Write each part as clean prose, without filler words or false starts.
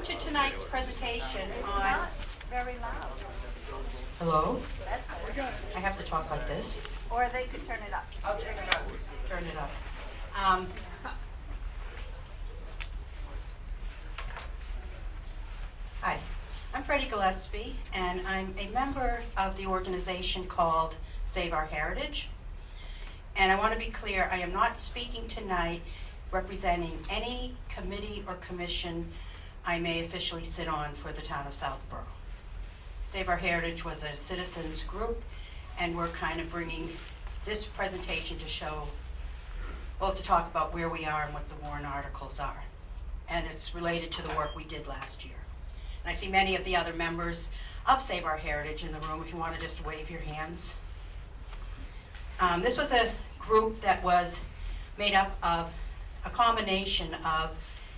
to tonight's presentation on... Not very loud. Hello? That's it. I have to talk like this. Or they could turn it up. I'll turn it up. Turn it up. Hi, I'm Freddie Gillespie, and I'm a member of the organization called Save Our Heritage. And I want to be clear, I am not speaking tonight representing any committee or commission I may officially sit on for the town of Southborough. Save Our Heritage was a citizens group, and we're kind of bringing this presentation to show, well, to talk about where we are and what the warrant articles are. And it's related to the work we did last year. And I see many of the other members of Save Our Heritage in the room, if you want to just wave your hands. This was a group that was made up of a combination of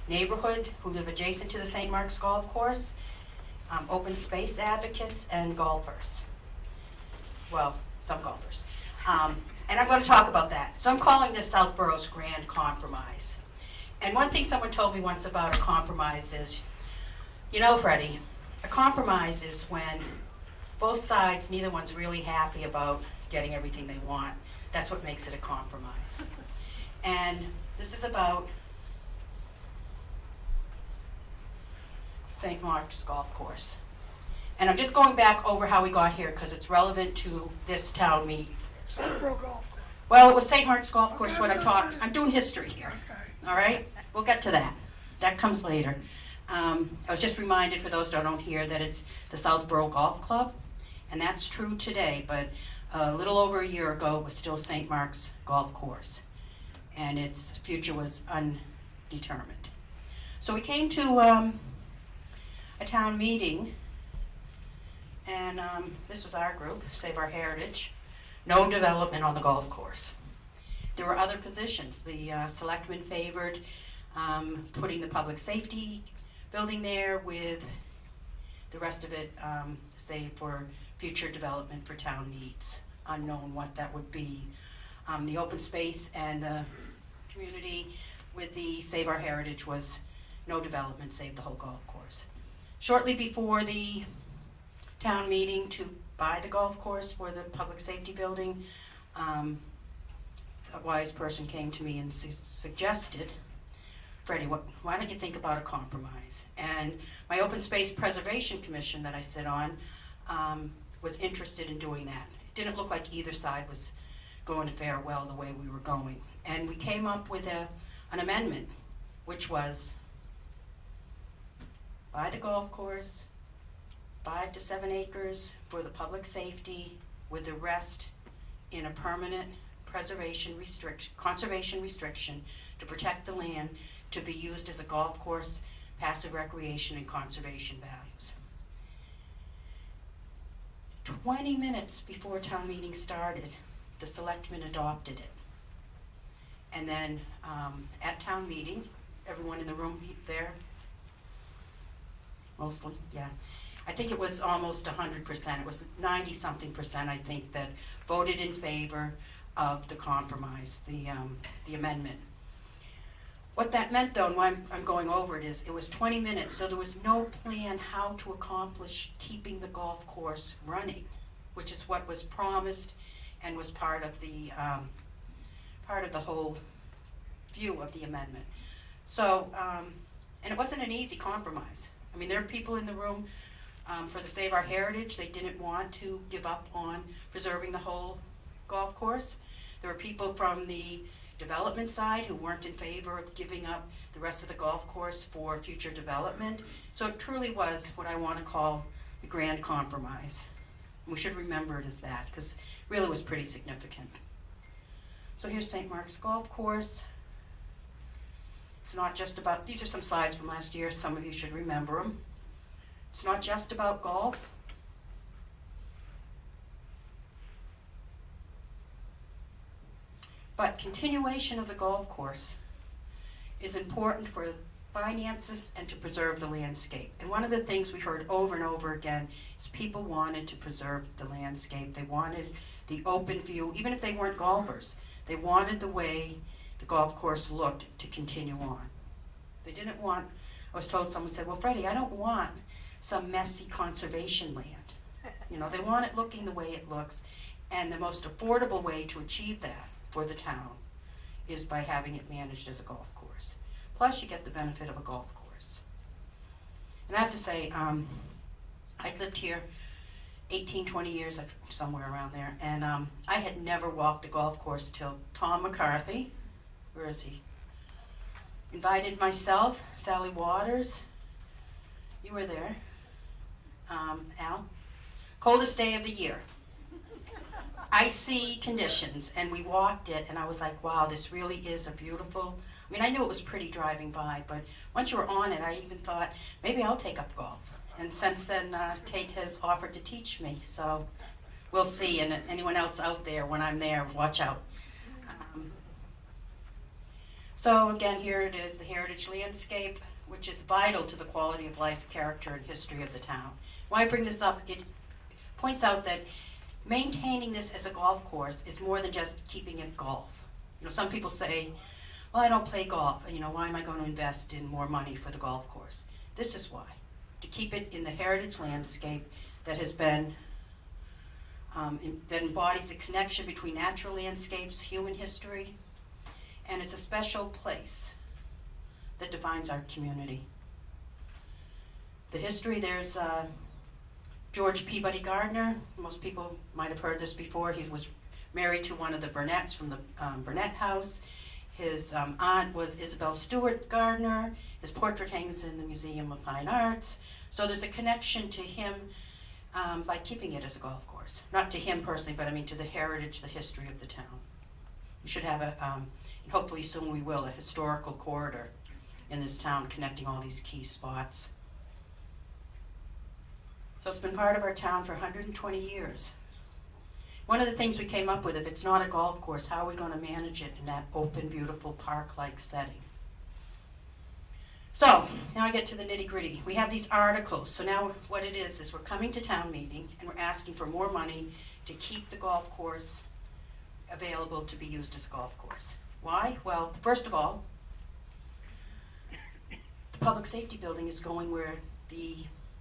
neighborhood who live adjacent to the St. Mark's Golf Course, open space advocates, and golfers. Well, some golfers. And I'm going to talk about that. So I'm calling this Southborough's Grand Compromise. And one thing someone told me once about a compromise is, you know, Freddie, a compromise is when both sides, neither one's really happy about getting everything they want. That's what makes it a compromise. And this is about St. Mark's Golf Course. And I'm just going back over how we got here because it's relevant to this town meeting. Southborough Golf Course. Well, it was St. Mark's Golf Course, Okay, what I'm good, talking. good. I'm doing history here. Okay. All right? We'll get to that. That comes later. I was just reminded, for those that don't hear, that it's the Southborough Golf Club, and that's true today, but a little over a year ago, it was still St. Mark's Golf Course, and its future was undetermined. So we came to a town meeting, and this was our group, Save Our Heritage. No development on the golf course. There were other positions. The selectmen favored putting the public safety building there with the rest of it saved for future development for town needs. Unknown what that would be. The open space and the community with the Save Our Heritage was no development, save the whole golf course. Shortly before the town meeting to buy the golf course for the public safety building, a wise person came to me and suggested, Freddie, why don't you think about a compromise? And my Open Space Preservation Commission that I sit on was interested in doing that. It didn't look like either side was going to fare well the way we were going. And we came up with an amendment, which was buy the golf course, 5 to 7 acres for the public safety, with the rest in a permanent conservation restriction to protect the land to be used as a golf course, passive recreation, and conservation values. 20 minutes before town meeting started, the selectmen adopted it. And then at town meeting, everyone in the room there, mostly, yeah. I think it was almost 100%. It was 90-something%, I think, that voted in favor of the compromise, the amendment. What that meant, though, and why I'm going over it, is it was 20 minutes, so there was no plan how to accomplish keeping the golf course running, which is what was promised and was part of the whole view of the amendment. So, and it wasn't an easy compromise. I mean, there are people in the room for the Save Our Heritage. They didn't want to give up on preserving the whole golf course. There were people from the development side who weren't in favor of giving up the rest of the golf course for future development. So it truly was what I want to call the Grand Compromise. We should remember it as that, because it really was pretty significant. So here's St. Mark's Golf Course. It's not just about, these are some slides from last year, some of you should remember them. It's not just about golf. But continuation of the golf course is important for finances and to preserve the landscape. And one of the things we heard over and over again is people wanted to preserve the landscape. They wanted the open view, even if they weren't golfers. They wanted the way the golf course looked to continue on. They didn't want I was told, someone said, well, Freddie, I don't want some messy conservation land. You know, they want it looking the way it looks, and the most affordable way to achieve that for the town is by having it managed as a golf course. Plus, you get the benefit of a golf course. And I have to say, I'd lived here 18, 20 years, somewhere around there, and I had never walked the golf course till Tom McCarthy, where is he? Invited myself, Sally Waters, you were there, Al. Coldest day of the year. Icy conditions, and we walked it, and I was like, wow, this really is a beautiful, I mean, I knew it was pretty driving by, but once you were on it, I even thought, maybe I'll take up golf. And since then, Kate has offered to teach me, so we'll see, and anyone else out there, when I'm there, watch out. So again, here it is, the heritage landscape, which is vital to the quality of life, character, and history of the town. Why I bring this up, it points out that maintaining this as a golf course is more than just keeping it golf. You know, some people say, well, I don't play golf, you know, why am I going to invest in more money for the golf course? This is why. To keep it in the heritage landscape that has been, that embodies the connection between natural landscapes, human history, and it's a special place that defines our community. The history, there's George Peabody Gardner. Most people might have heard this before. He was married to one of the Burnett's from the Burnett House. His aunt was Isabel Stewart Gardner. His portrait hangs in the Museum of Fine Arts. So there's a connection to him by keeping it as a golf course. Not to him personally, but I mean to the heritage, the history of the town. We should have a, and hopefully soon we will, a historical corridor in this town connecting all these key spots. So it's been part of our town for 120 years. One of the things we came up with, if it's not a golf course, how are we going to manage it in that open, beautiful, park-like setting? So, now I get to the nitty-gritty. We have these articles. So now what it is we're coming to town meeting and we're asking for more money to keep the golf course available to be used as a golf course. Why? Well, first of all, the public safety building is going where the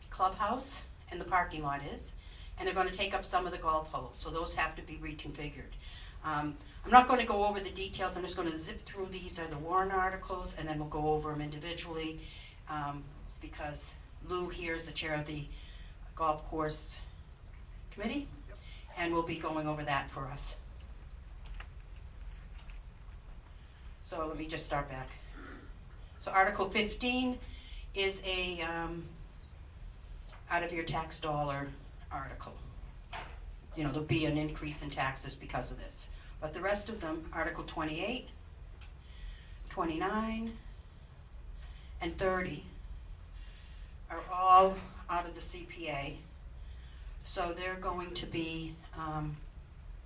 clubhouse and the parking lot is, and they're going to take up some of the golf holes, so those have to be reconfigured. I'm not going to go over the details. I'm just going to zip through. These are the warrant articles, and then we'll go over them individually because Lou here is the chair of the golf course committee, and we'll be going over that for us. So let me just start back. So Article 15 is a out of your tax dollar article. You know, there'll be an increase in taxes because of this. But the rest of them, Article 28, 29, and 30, are all out of the CPA. So they're going to be, Could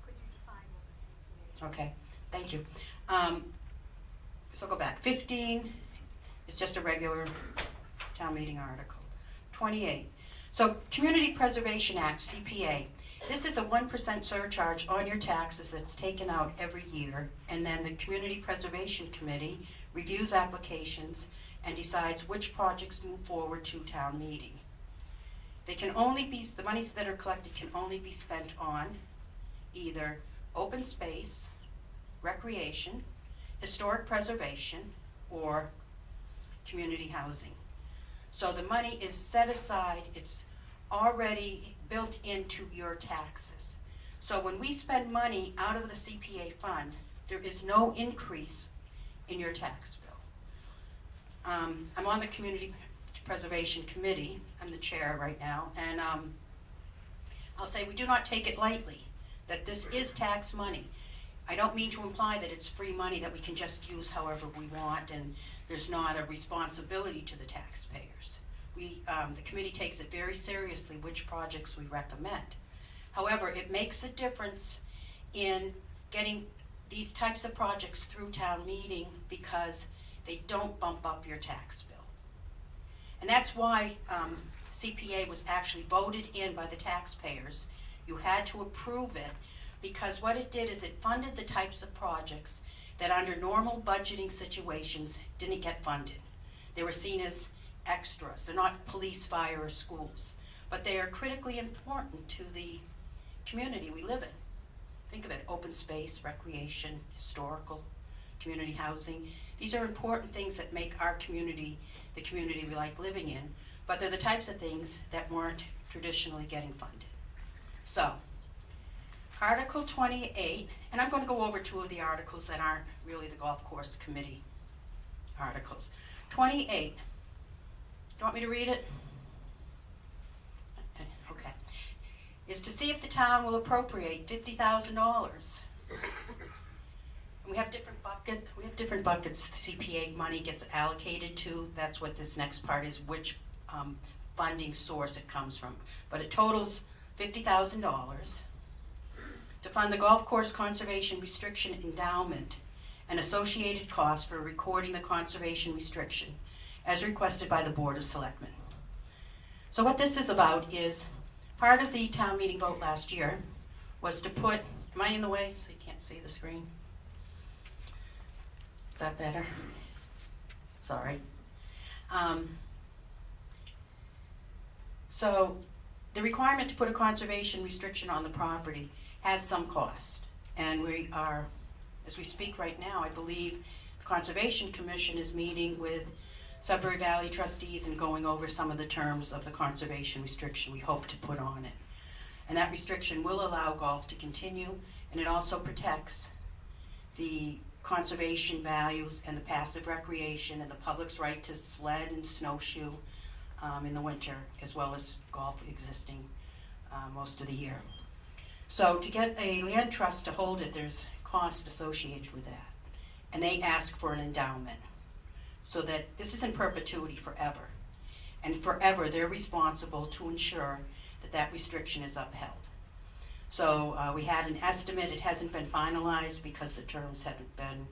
you define what the CPA is? okay, thank you. So go back. 15 is just a regular town meeting article. 28. So Community Preservation Act, CPA. This is a 1% surcharge on your taxes that's taken out every year, and then the Community Preservation Committee reviews applications and decides which projects move forward to town meeting. They can only be, the monies that are collected can only be spent on either open space, recreation, historic preservation, or community housing. So the money is set aside, it's already built into your taxes. So when we spend money out of the CPA fund, there is no increase in your tax bill. I'm on the Community Preservation Committee. I'm the chair right now, and I'll say we do not take it lightly, that this is tax money. I don't mean to imply that it's free money that we can just use however we want and there's not a responsibility to the taxpayers. The committee takes it very seriously which projects we recommend. However, it makes a difference in getting these types of projects through town meeting because they don't bump up your tax bill. And that's why CPA was actually voted in by the taxpayers. You had to approve it because what it did is it funded the types of projects that under normal budgeting situations didn't get funded. They were seen as extras. They're not police, fire, or schools. But they are critically important to the community we live in. Think of it, open space, recreation, historical, community housing. These are important things that make our community the community we like living in, but they're the types of things that weren't traditionally getting funded. So, Article 28, and I'm going to go over two of the articles that aren't really the golf course committee articles. 28, do you want me to read it? Okay. Is to see if the town will appropriate $50,000. We have different buckets the CPA money gets allocated to. That's what this next part is, which funding source it comes from. But it totals $50,000 to fund the golf course conservation restriction endowment and associated costs for recording the conservation restriction as requested by the Board of Selectmen. So what this is about is part of the town meeting vote last year was to put, am I in the way so you can't see the screen? Is that better? Sorry. So the requirement to put a conservation restriction on the property has some cost. And we are, as we speak right now, I believe the Conservation Commission is meeting with Sudbury Valley trustees and going over some of the terms of the conservation restriction we hope to put on it. And that restriction will allow golf to continue, and it also protects the conservation values and the passive recreation and the public's right to sled and snowshoe in the winter, as well as golf existing most of the year. So to get a land trust to hold it, there's cost associated with that. And they ask for an endowment so that this is in perpetuity forever. And forever they're responsible to ensure that that restriction is upheld. So we had an estimate. It hasn't been finalized because the terms haven't been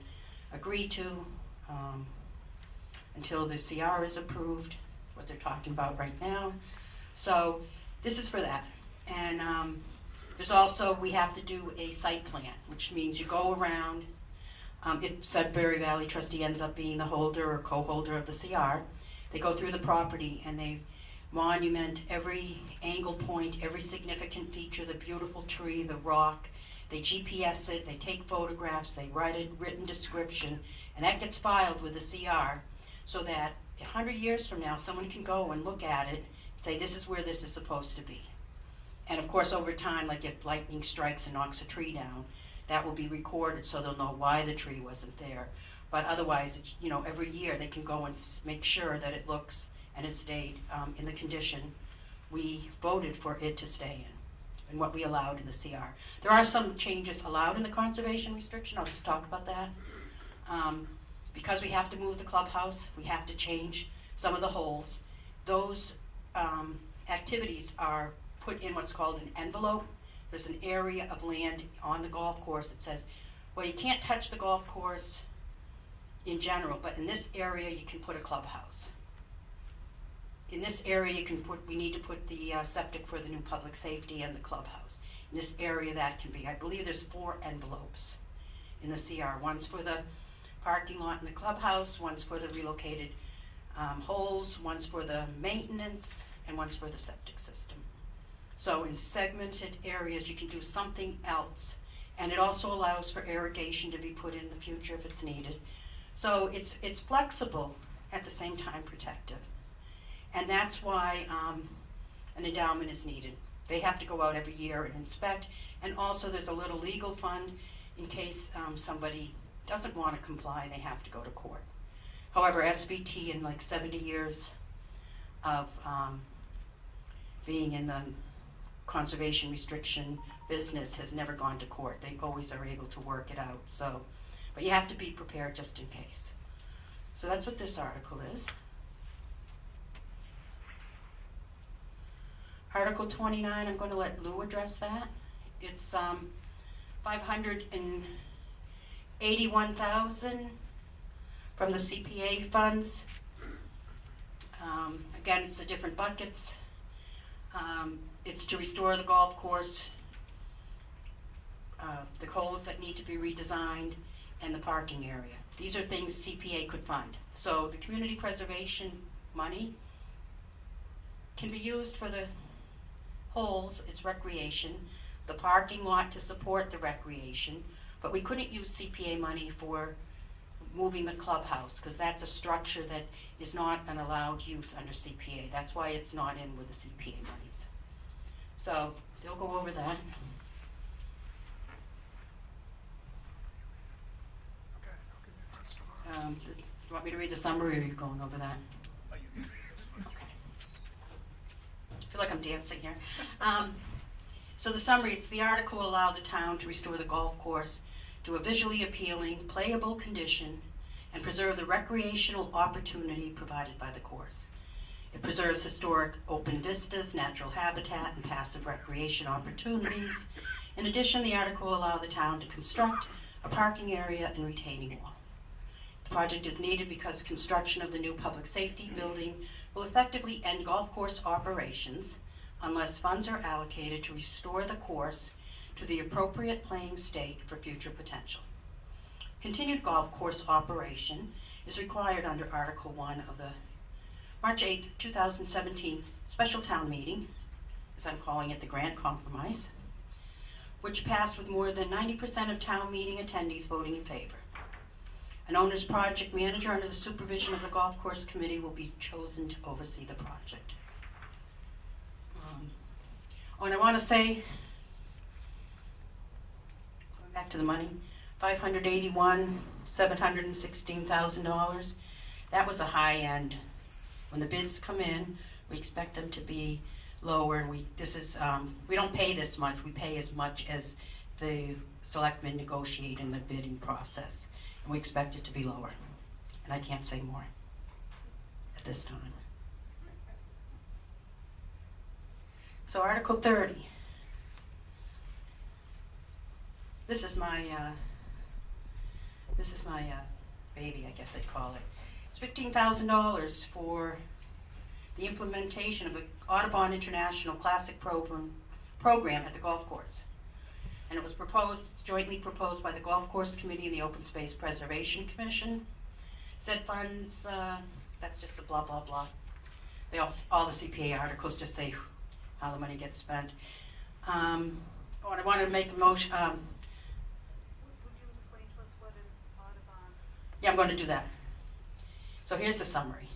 agreed to until the CR is approved, what they're talking about right now. So this is for that. And there's also, we have to do a site plan, which means you go around, if Sudbury Valley trustee ends up being the holder or co-holder of the CR, they go through the property and they monument every angle point, every significant feature, the beautiful tree, the rock. They GPS it, they take photographs, they write a written description, and that gets filed with the CR so that 100 years from now, someone can go and look at it and say, this is where this is supposed to be. And of course, over time, like if lightning strikes and knocks a tree down, that will be recorded so they'll know why the tree wasn't there. But otherwise, it's, you know, every year they can go and make sure that it looks and it stayed in the condition we voted for it to stay in and what we allowed in the CR. There are some changes allowed in the conservation restriction. I'll just talk about that. Because we have to move the clubhouse, we have to change some of the holes. Those activities are put in what's called an envelope. There's an area of land on the golf course that says, well, you can't touch the golf course in general, but in this area you can put a clubhouse. In this area you can put, we need to put the septic for the new public safety and the clubhouse. In this area that can be, I believe there's 4 envelopes in the CR. One's for the parking lot and the clubhouse, one's for the relocated holes, one's for the maintenance, and one's for the septic system. So in segmented areas you can do something else, and it also allows for irrigation to be put in the future if it's needed. So it's flexible, at the same time protective. And that's why an endowment is needed. They have to go out every year and inspect, and also there's a little legal fund in case somebody doesn't want to comply, they have to go to court. However, SVT in like 70 years of being in the conservation restriction business has never gone to court. They always are able to work it out. So, but you have to be prepared just in case. So that's what this article is. Article 29, I'm going to let Lou address that. It's $581,000 from the CPA funds. Again, it's the different buckets. It's to restore the golf course, the holes that need to be redesigned, and the parking area. These are things CPA could fund. So the community preservation money can be used for the holes, it's recreation, the parking lot to support the recreation, but we couldn't use CPA money for moving the clubhouse, because that's a structure that is not an allowed use under CPA. That's why it's not in with the CPA monies. So they'll go over that. You want me to read the summary, or are you going over that? Okay. I feel like I'm dancing here. So the summary, it's the article allow the town to restore the golf course to a visually appealing, playable condition and preserve the recreational opportunity provided by the course. It preserves historic open vistas, natural habitat, and passive recreation opportunities. In addition, the article allow the town to construct a parking area and retaining wall. The project is needed because construction of the new public safety building will effectively end golf course operations unless funds are allocated to restore the course to the appropriate playing state for future potential. Continued golf course operation is required under Article 1 of the March 8, 2017 special town meeting, as I'm calling it the Grand Compromise, which passed with more than 90% of town meeting attendees voting in favor. An owner's project manager under the supervision of the golf course committee will be chosen to oversee the project. And I want to say, going back to the money, $581,716,000. That was a high end. When the bids come in, we expect them to be lower. And we don't pay this much. We pay as much as the selectmen negotiate in the bidding process. And we expect it to be lower. And I can't say more at this time. So Article 30. This is my baby, I guess I'd call it. It's $15,000 for the implementation of the Audubon International Classic program at the golf course. And it's jointly proposed by the Golf Course Committee and the Open Space Preservation Commission. Said funds, that's just the blah, blah, blah. All the CPA articles just say how the money gets spent. I wanted to make a motion. Would you explain to us what an Audubon? Yeah, I'm going to do that. So here's the summary.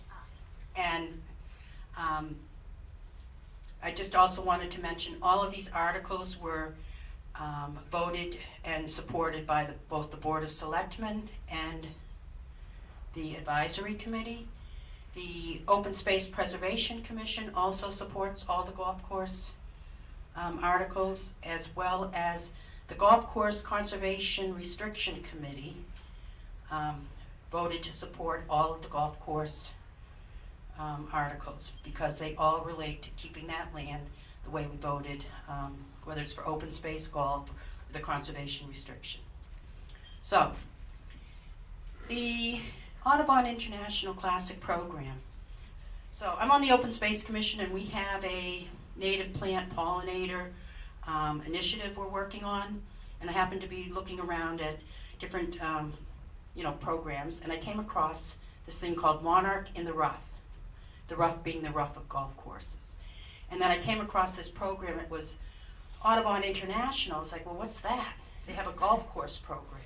And I just also wanted to mention all of these articles were voted and supported by both the Board of Selectmen and the Advisory Committee. The Open Space Preservation Commission also supports all the golf course articles, as well as the Golf Course Conservation Restriction Committee voted to support all of the golf course articles because they all relate to keeping that land the way we voted, whether it's for open space golf or the conservation restriction. So, the Audubon International Classic Program. So I'm on the Open Space Commission, and we have a native plant pollinator initiative we're working on, and I happen to be looking around at different programs, and I came across this thing called Monarch in the Rough being the rough of golf courses. And then I came across this program. It was Audubon International. I was like, well, what's that? They have a golf course program.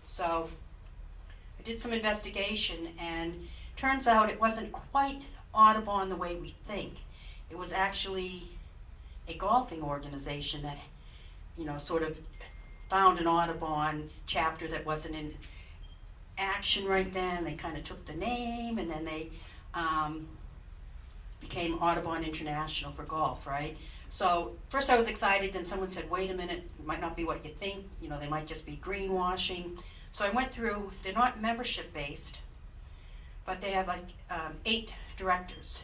So I did some investigation, and turns out it wasn't quite Audubon the way we think. It was actually a golfing organization that, sort of found an Audubon chapter that wasn't in action right then. They kind of took the name, and then they became Audubon International for golf, right? So first I was excited, then someone said, wait a minute, it might not be what you think, they might just be greenwashing. So I went through, they're not membership based, but they have 8 directors.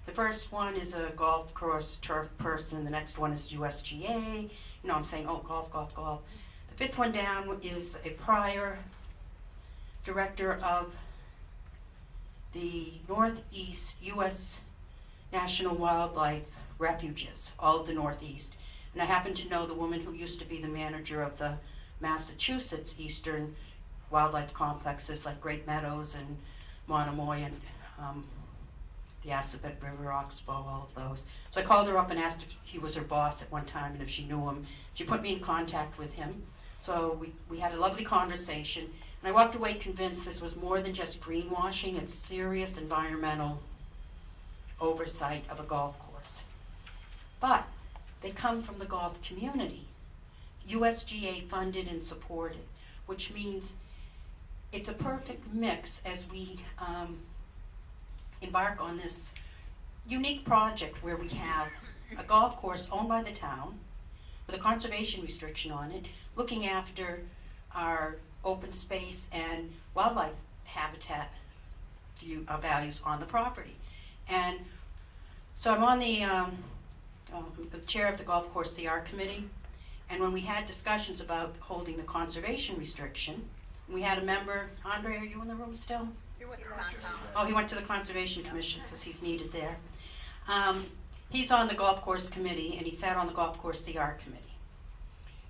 The first one is a golf course turf person, the next one is USGA, I'm saying, oh, golf, golf, golf. The 5th one down is a prior director of the Northeast U.S. National Wildlife Refuges, all of the Northeast. And I happen to know the woman who used to be the manager of the Massachusetts Eastern Wildlife Complexes like Great Meadows and Monomoy and the Assabet River Oxbow, all of those. So I called her up and asked if he was her boss at one time and if she knew him. She put me in contact with him. So we had a lovely conversation. And I walked away convinced this was more than just greenwashing. It's serious environmental oversight of a golf course. But they come from the golf community. USGA funded and supported, which means it's a perfect mix as we embark on this unique project where we have a golf course owned by the town with a conservation restriction on it, looking after our open space and wildlife habitat values on the property. And so I'm on the chair of the golf course CR committee, and when we had discussions about holding the conservation restriction, we had a member, Andre, are you in the room still? Oh, he went to the Conservation Commission because he's needed there. He's on the golf course committee, and he sat on the golf course CR committee.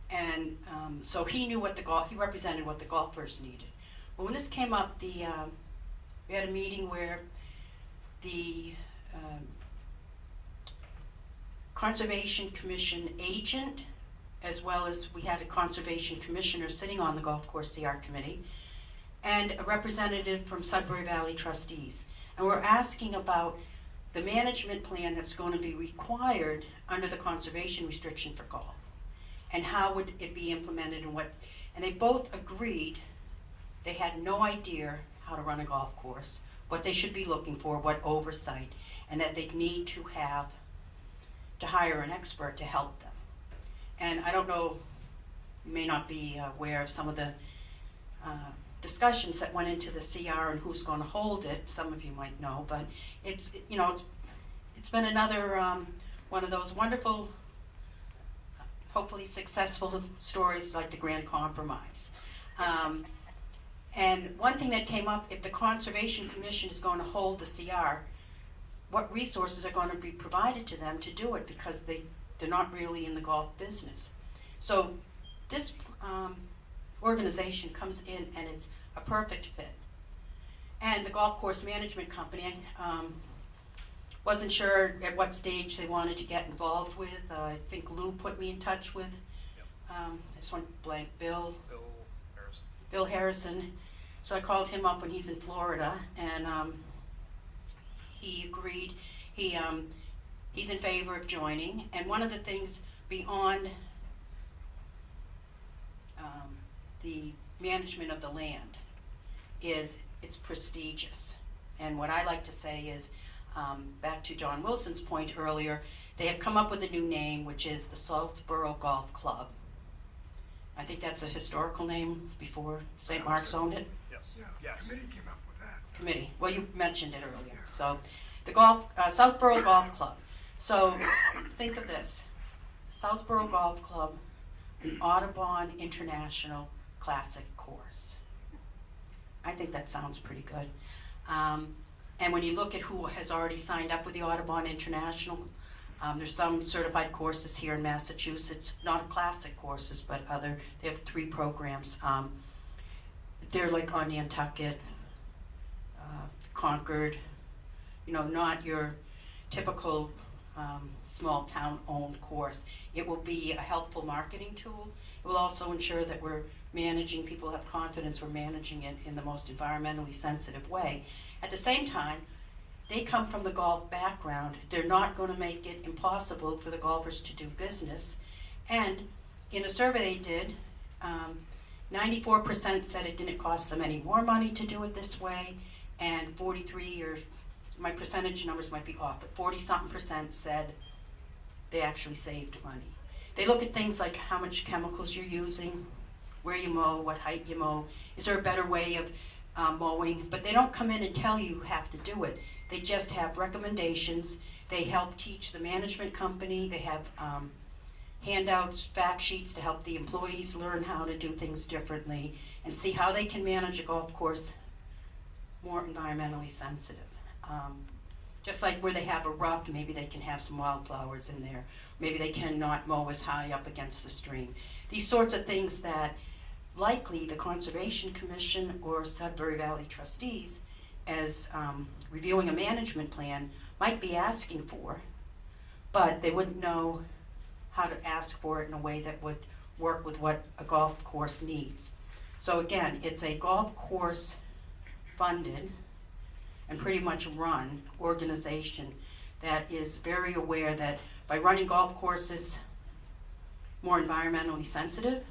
And so he knew what he represented what the golfers needed. But when this came up, we had a meeting where the Conservation Commission agent, as well as we had a Conservation Commissioner sitting on the golf course CR committee, and a representative from Sudbury Valley Trustees. And we're asking about the management plan that's going to be required under the conservation restriction for golf. And how would it be implemented and they both agreed they had no idea how to run a golf course, what they should be looking for, what oversight, and that they'd need to hire an expert to help them. And I don't know, you may not be aware of some of the discussions that went into the CR and who's going to hold it. Some of you might know, but it's been another one of those wonderful, hopefully successful stories like the Grand Compromise. And one thing that came up, if the Conservation Commission is going to hold the CR, what resources are going to be provided to them to do it, because they're not really in the golf business. So this organization comes in and it's a perfect fit. And the golf course management company wasn't sure at what stage they wanted to get involved with. I think Lou put me in touch with, I just went blank, Bill Harrison. So I called him up when he's in Florida, and he agreed. He's in favor of joining. And one of the things beyond the management of the land is it's prestigious. And what I like to say is, back to John Wilson's point earlier, they have come up with a new name, which is the Southborough Golf Club. I think that's a historical name before St. Mark's owned it. Yes. Yeah, Yes. the committee came up with that. Committee. Well, you mentioned it earlier. So the Southborough Golf Club. So think of this. Southborough Golf Club, an Audubon International Classic course. I think that sounds pretty good. And when you look at who has already signed up with the Audubon International, there's some certified courses here in Massachusetts, not classic courses, but they have 3 programs. They're like on Nantucket, Concord, not your typical small town owned course. It will be a helpful marketing tool. It will also ensure that people have confidence we're managing it in the most environmentally sensitive way. At the same time, they come from the golf background. They're not going to make it impossible for the golfers to do business. And in a survey they did, 94% said it didn't cost them any more money to do it this way, and 43, or my percentage numbers might be off, but 40-something% said they actually saved money. They look at things like how much chemicals you're using, where you mow, what height you mow, is there a better way of mowing, but they don't come in and tell you have to do it. They just have recommendations. They help teach the management company. They have handouts, fact sheets to help the employees learn how to do things differently and see how they can manage a golf course more environmentally sensitive. Just like where they have a rock, maybe they can have some wildflowers in there. Maybe they cannot mow as high up against the stream. These sorts of things that likely the Conservation Commission or Sudbury Valley trustees as reviewing a management plan might be asking for, but they wouldn't know how to ask for it in a way that would work with what a golf course needs. So again, it's a golf course funded and pretty much run organization that is very aware that by running golf courses more environmentally sensitive,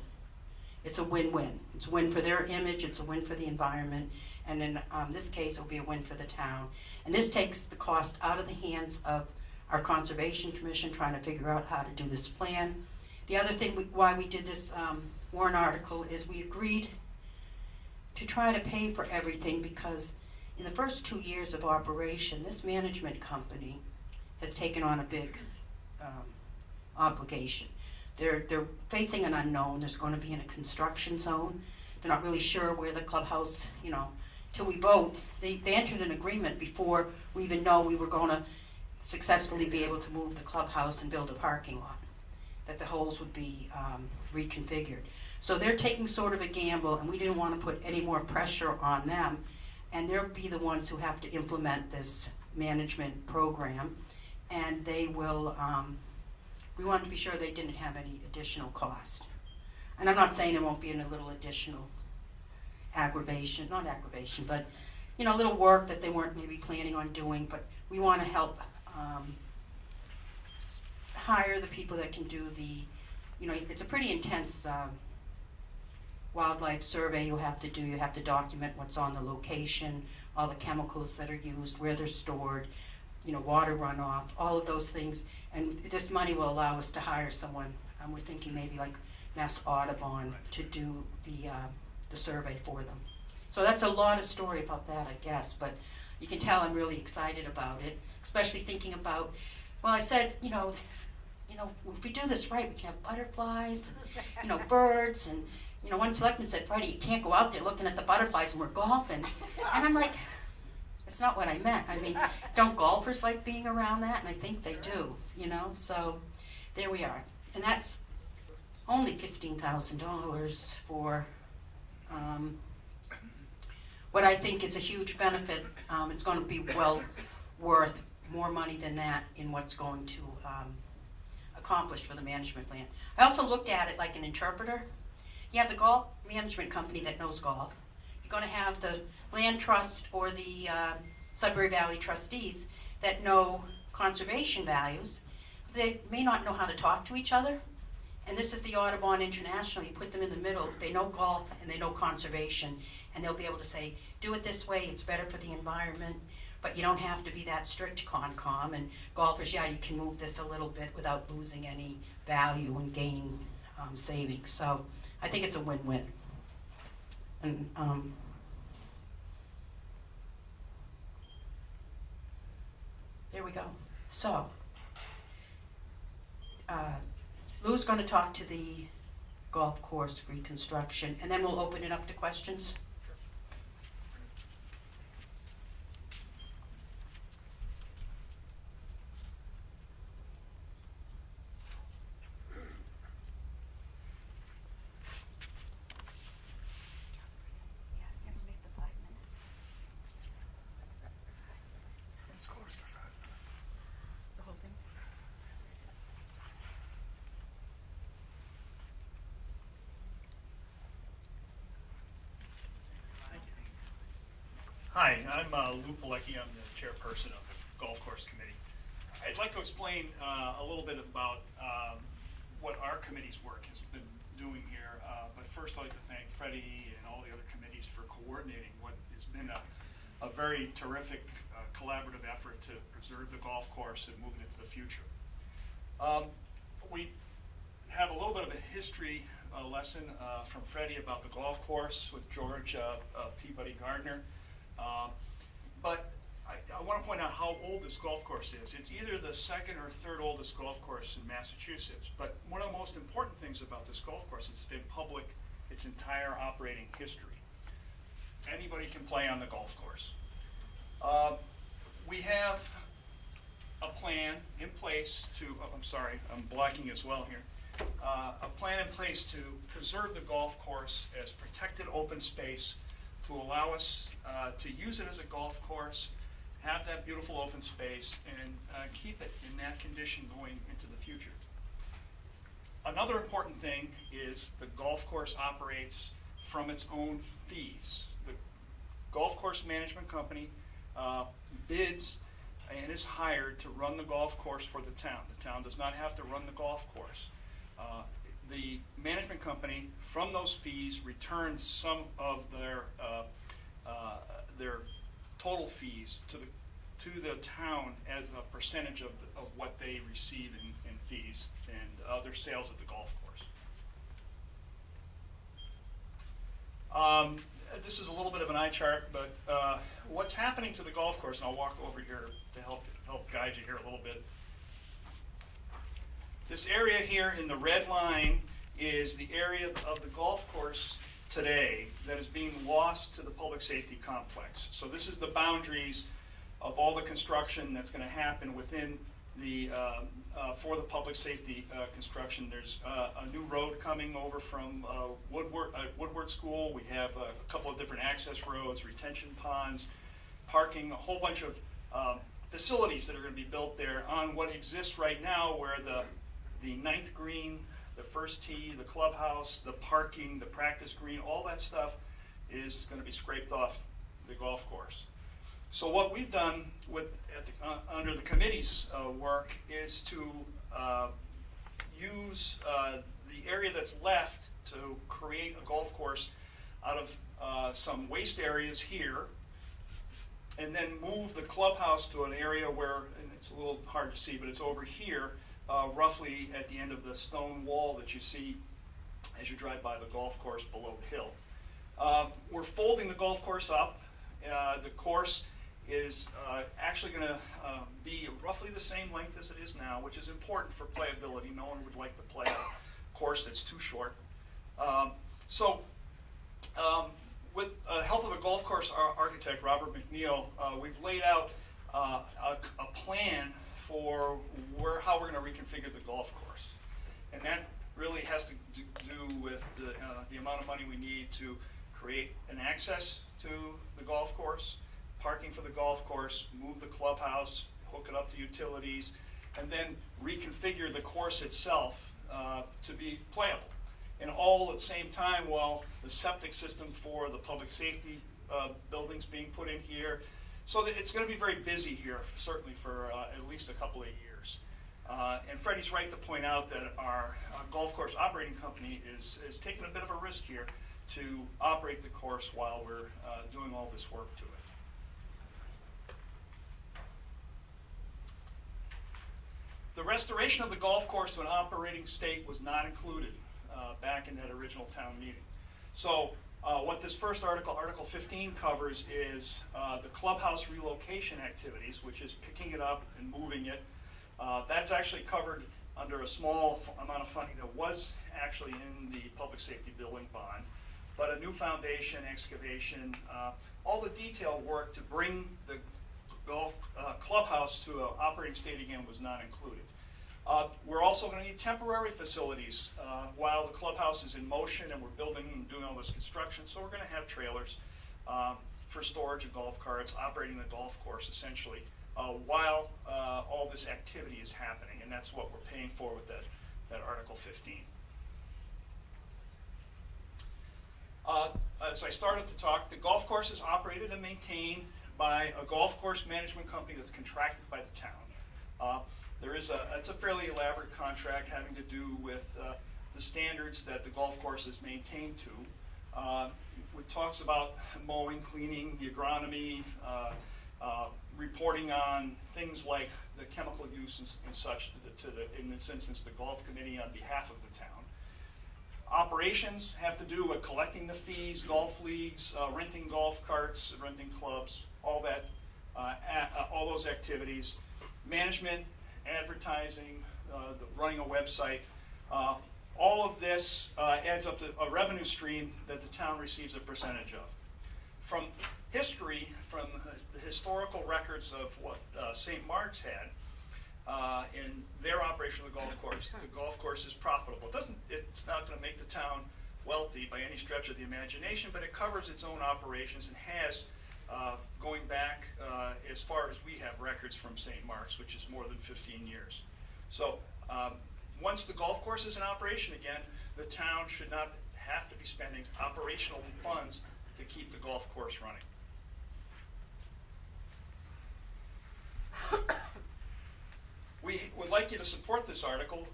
it's a win-win. It's a win for their image, it's a win for the environment, and in this case, it'll be a win for the town. And this takes the cost out of the hands of our Conservation Commission trying to figure out how to do this plan. The other thing why we did this warrant article is we agreed to try to pay for everything because in the first 2 years of operation, this management company has taken on a big obligation. They're facing an unknown. There's going to be in a construction zone. They're not really sure where the clubhouse, till we vote. They entered an agreement before we even know we were going to successfully be able to move the clubhouse and build a parking lot, that the holes would be reconfigured. So they're taking sort of a gamble, and we didn't want to put any more pressure on them, and they'll be the ones who have to implement this management program, and they will, we wanted to be sure they didn't have any additional cost. And I'm not saying there won't be a little additional aggravation, not aggravation, but a little work that they weren't maybe planning on doing, but we want to help hire the people that can do the, it's a pretty intense wildlife survey you have to do. You have to document what's on the location, all the chemicals that are used, where they're stored, water runoff, all of those things. And this money will allow us to hire someone. We're thinking maybe like Mass Audubon to do the survey for them. So that's a lot of story about that, I guess, but you can tell I'm really excited about it, especially thinking about, well, I said, if we do this right, we can have butterflies, birds, and, one selectman said, Freddie, you can't go out there looking at the butterflies and we're golfing. And I'm like, that's not what I meant. I mean, don't golfers like being around that? And I think they do, so there we are. And that's only $15,000 for what I think is a huge benefit. It's going to be well worth more money than that in what's going to accomplish for the management plan. I also looked at it like an interpreter. You have the golf management company that knows golf. You're going to have the land trust or the Sudbury Valley trustees that know conservation values. They may not know how to talk to each other. And this is the Audubon International. You put them in the middle. They know golf and they know conservation. And they'll be able to say, do it this way, it's better for the environment, but you don't have to be that strict Concom. And golfers, yeah, you can move this a little bit without losing any value and gaining savings. So I think it's a win-win. And there we go. So Lou's going to talk to the golf course reconstruction, and then we'll open it up to questions. Hi, I'm Lou Pilecki. I'm the chairperson of the Golf Course Committee. I'd like to explain a little bit about what our committee's work has been doing here. But first, I'd like to thank Freddie and all the other committees for coordinating what has been a very terrific collaborative effort to preserve the golf course and move it into the future. We have a little bit of a history lesson from Freddie about the golf course with George Peabody Gardner. But I want to point out how old this golf course is. It's either the second or third oldest golf course in Massachusetts. But one of the most important things about this golf course is it's been public its entire operating history. Anybody can play on the golf course. We have a plan in place to, I'm sorry, I'm blocking as well here. A plan in place to preserve the golf course as protected open space to allow us to use it as a golf course, have that beautiful open space, and keep it in that condition going into the future. Another important thing is the golf course operates from its own fees. The golf course management company bids and is hired to run the golf course for the town. The town does not have to run the golf course. The management company, from those fees, returns some of their total fees to the town as a percentage of what they receive in fees and other sales at the golf course. This is a little bit of an eye chart, but what's happening to the golf course, and I'll walk over here to help guide you here a little bit. This area here in the red line is the area of the golf course today that is being lost to the public safety complex. So this is the boundaries of all the construction that's going to happen within the for the public safety construction. There's a new road coming over from Woodward School. We have a couple of different access roads, retention ponds, parking, a whole bunch of facilities that are going to be built there on what exists right now, where the ninth green, the first tee, the clubhouse, the parking, the practice green, all that stuff is going to be scraped off the golf course. So what we've done under the committee's work is to use the area that's left to create a golf course out of some waste areas here, and then move the clubhouse to an area where, and it's a little hard to see, but it's over here, roughly at the end of the stone wall that you see as you drive by the golf course below the hill. We're folding the golf course up. The course is actually going to be roughly the same length as it is now, which is important for playability. No one would like to play a course that's too short. With the help of a golf course architect, Robert McNeil, we've laid out a plan for how we're going to reconfigure the golf course. And that really has to do with the amount of money we need to create an access to the golf course, parking for the golf course, move the clubhouse, hook it up to utilities, and then reconfigure the course itself to be playable. And all at the same time while the septic system for the public safety buildings being put in here. So that it's going to be very busy here, certainly for at least a couple of years. And Freddie's right to point out that our golf course operating company is taking a bit of a risk here to operate the course while we're doing all this work to it. The restoration of the golf course to an operating state was not included back in that original town meeting. So what this first article, Article 15, covers is the clubhouse relocation activities, which is picking it up and moving it. That's actually covered under a small amount of funding that was actually in the public safety building bond. But a new foundation, excavation, all the detail work to bring the golf clubhouse to an operating state again was not included. We're also going to need temporary facilities while the clubhouse is in motion and we're building and doing all this construction. So we're going to have trailers for storage of golf carts, operating the golf course essentially, while all this activity is happening. And that's what we're paying for with that Article 15. As I started to talk, the golf course is operated and maintained by a golf course management company that's contracted by the town. It's a fairly elaborate contract having to do with the standards that the golf course is maintained to. It talks about mowing, cleaning, the agronomy, reporting on things like the chemical use and such in this instance, the golf committee on behalf of the town. Operations have to do with collecting the fees, golf leagues, renting golf carts, renting clubs, all that, all those activities. Management, advertising, running a website. All of this adds up to a revenue stream that the town receives a percentage of. From history, from the historical records of what St. Mark's had in their operation of the golf course is profitable. It's not going to make the town wealthy by any stretch of the imagination, but it covers its own operations and has, going back as far as we have records from St. Mark's, which is more than 15 years. So once the golf course is in operation again, the town should not have to be spending operational funds to keep the golf course running. We would like you to support this article.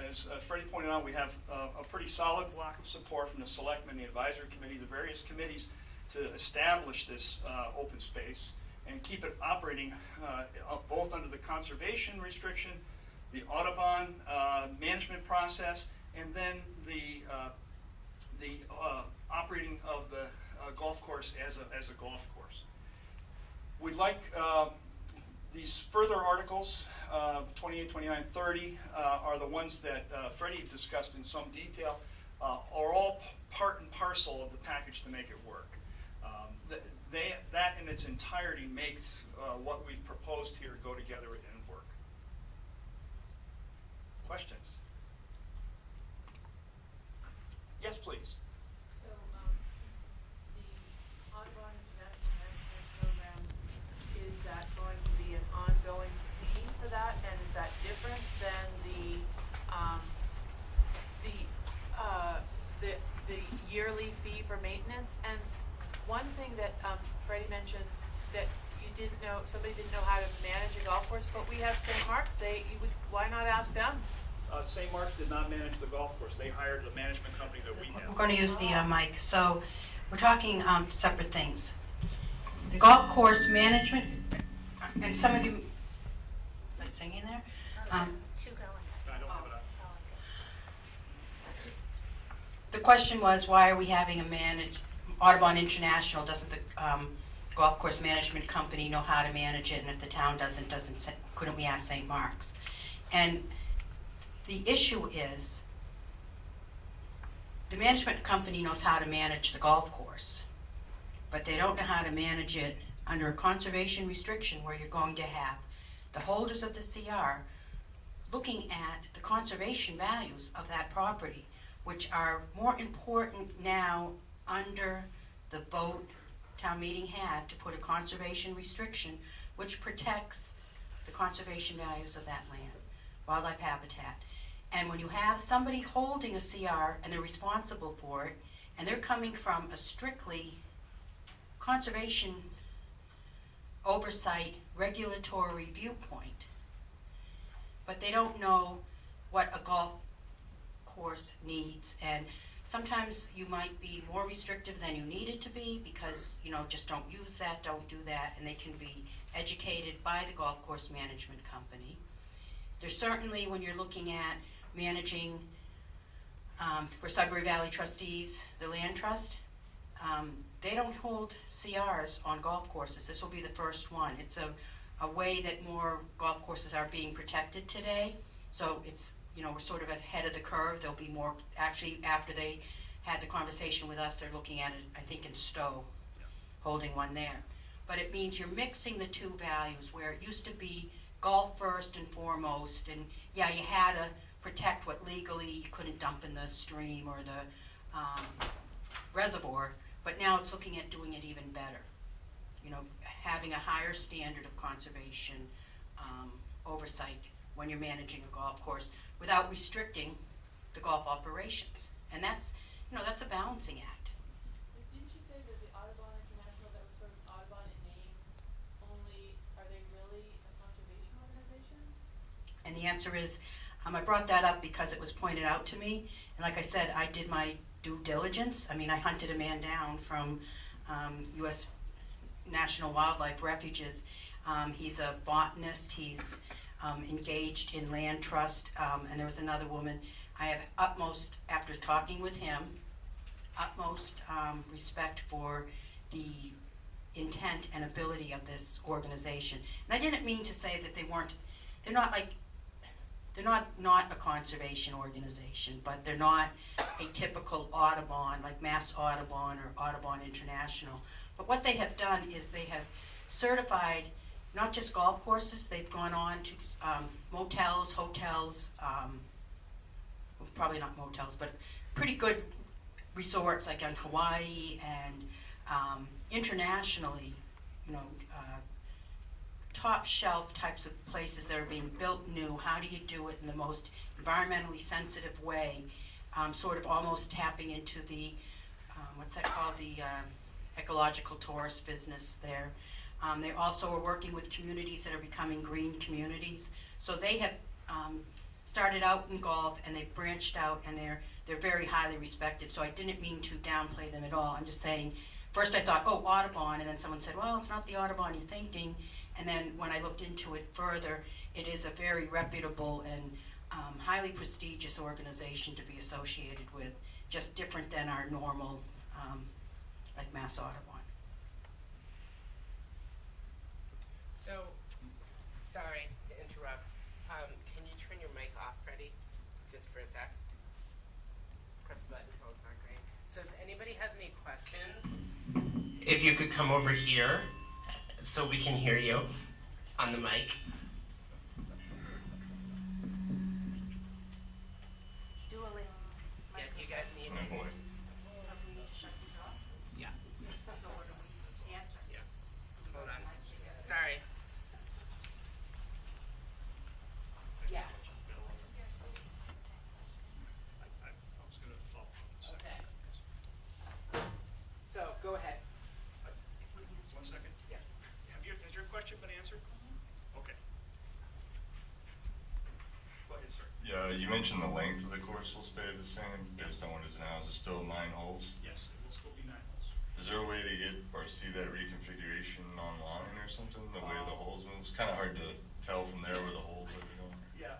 As Freddie pointed out, we have a pretty solid block of support from the selectmen, the advisory committee, the various committees to establish this open space and keep it operating both under the conservation restriction, the Audubon management process, and then the operating of the golf course as a golf course. We'd like these further articles, 28, 29, 30, are the ones that Freddie discussed in some detail, are all part and parcel of the package to make it work. That in its entirety makes what we've proposed here go together and work. Questions? Yes, please. So, the Audubon International Management Program, is that going to be an ongoing fee for that? And is that different than the yearly fee for maintenance? And one thing that Freddie mentioned that you didn't know, somebody didn't know how to manage a golf course, but we have St. Mark's. Why not ask them? St. Mark's did not manage the golf course. They hired the management company that we have. We're going to use the mic. So we're talking separate things. The golf course management, and some of you, is I singing there? Two going. I don't have it on. The question was, why are we having Audubon International? Doesn't the golf course management company know how to manage it? And if the town doesn't, couldn't we ask St. Mark's? And the issue is, the management company knows how to manage the golf course, but they don't know how to manage it under a conservation restriction where you're going to have the holders of the CR looking at the conservation values of that property, which are more important now under the vote town meeting had to put a conservation restriction which protects the conservation values of that land, wildlife habitat. And when you have somebody holding a CR and they're responsible for it, and they're coming from a strictly conservation oversight regulatory viewpoint, but they don't know what a golf course needs, and sometimes you might be more restrictive than you need it to be because, just don't use that, don't do that, and they can be educated by the golf course management company. There's certainly, when you're looking at managing for Sudbury Valley trustees, the land trust, they don't hold CRs on golf courses. This will be the first one. It's a way that more golf courses are being protected today. So it's, we're sort of ahead of the curve. There'll be more, actually, after they had the conversation with us, they're looking at it, I think, in Stowe, holding one there. But it means you're mixing the two values where it used to be golf first and foremost, and yeah, you had to protect what legally you couldn't dump in the stream or the reservoir, but now it's looking at doing it even better. Having a higher standard of conservation oversight when you're managing a golf course without restricting the golf operations. And that's a balancing act. Didn't you say that the Audubon International, that was sort of Audubon in name only, are they really a conservation organization? And the answer is, I brought that up because it was pointed out to me. And like I said, I did my due diligence. I hunted a man down from U.S. National Wildlife Refuges. He's a botanist. He's engaged in land trust. And there was another woman. I have utmost, after talking with him, utmost respect for the intent and ability of this organization. And I didn't mean to say that they're not a conservation organization, but they're not a typical Audubon, like Mass Audubon or Audubon International. But what they have done is they have certified not just golf courses, they've gone on to motels, hotels, well, probably not motels, but pretty good resorts like on Hawaii and internationally, you know, top shelf types of places that are being built new. How do you do it in the most environmentally sensitive way? Sort of almost tapping into the, what's that called, the ecological tourist business there. They also are working with communities that are becoming green communities. So they have started out in golf and they've branched out, and they're very highly respected. So I didn't mean to downplay them at all. I'm just saying, first I thought, oh, Audubon, and then someone said, well, it's not the Audubon you're thinking. And then when I looked into it further, it is a very reputable and highly prestigious organization to be associated with, just different than our normal, like Mass Audubon. So, sorry to interrupt. Can you turn your mic off, Freddie? Just for a sec. Press the button. Oh, it's not great. So if anybody has any questions, if you could come over here so we can hear you on the mic. Dueling. Yeah, do you guys need Yeah. Yeah. Hold on. Sorry. Yes. I was going to follow up in a second. Okay. So, go ahead. One second. Yeah. Has your question been answered? Okay. Go ahead, sir. Yeah, you mentioned the length of the course will stay the same based on what it is now. Is it still 9 holes? Yes, it will still be 9 holes. Is there a way to get or see that reconfiguration online or something? The way the holes move? It's kind of hard to tell from there where the holes are going. Yeah,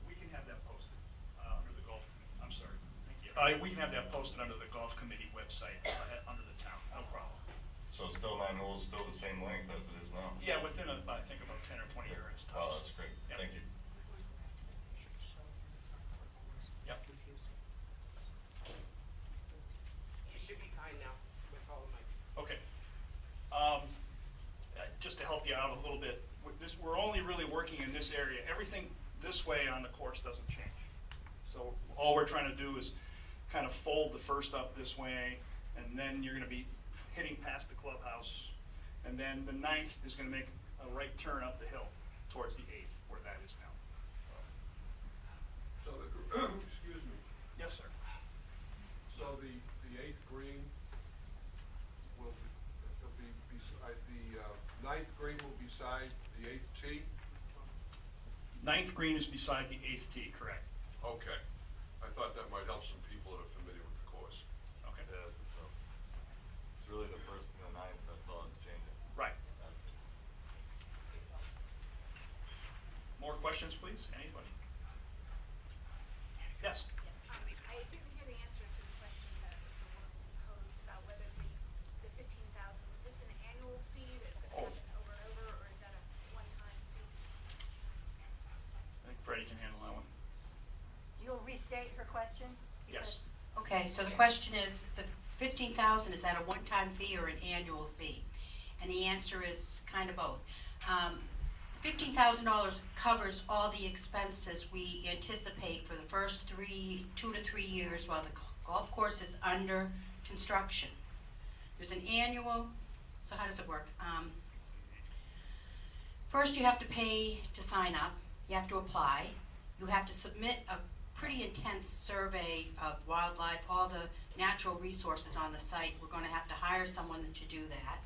we can have that posted under the golf. I'm sorry. Thank you. We can have that posted under the golf committee website under the town. No problem. So it's still 9 holes, still the same length as it is now? Yeah, within I think about 10 or 20 yards. Wow, tops. that's great. Yep. Thank you. Yep. You should be fine now with all the mics. Okay. Just to help you out a little bit, we're only really working in this area. Everything this way on the course doesn't change. So all we're trying to do is kind of fold the first up this way, and then you're going to be hitting past the clubhouse, and then the 9th is going to make a right turn up the hill towards the 8th, where that is now. So the, excuse me, Yes, sir. so the 8th green will be beside, the 9th green will be beside the 8th tee? 9th green is beside the 8th tee, correct? Okay. I thought that might help some people that are familiar with the course. Okay. Yeah, so it's really the 1st and the 9th, that's all it's changing. Right. More questions, please? Anybody? Yes? I didn't hear the answer to the question that the woman posed about whether the 15,000, is this an annual fee that's going to happen over and over, or is that a one-time fee? I think Freddie can handle that one. You'll restate her question? Yes. Okay, so the question is, the 15,000, is that a one-time fee or an annual fee? And the answer is kind of both. $15,000 covers all the expenses we anticipate for the first 2 to 3 years while the golf course is under construction. There's an annual, so how does it work? First you have to pay to sign up, you have to apply, you have to submit a pretty intense survey of wildlife, all the natural resources on the site. We're going to have to hire someone to do that.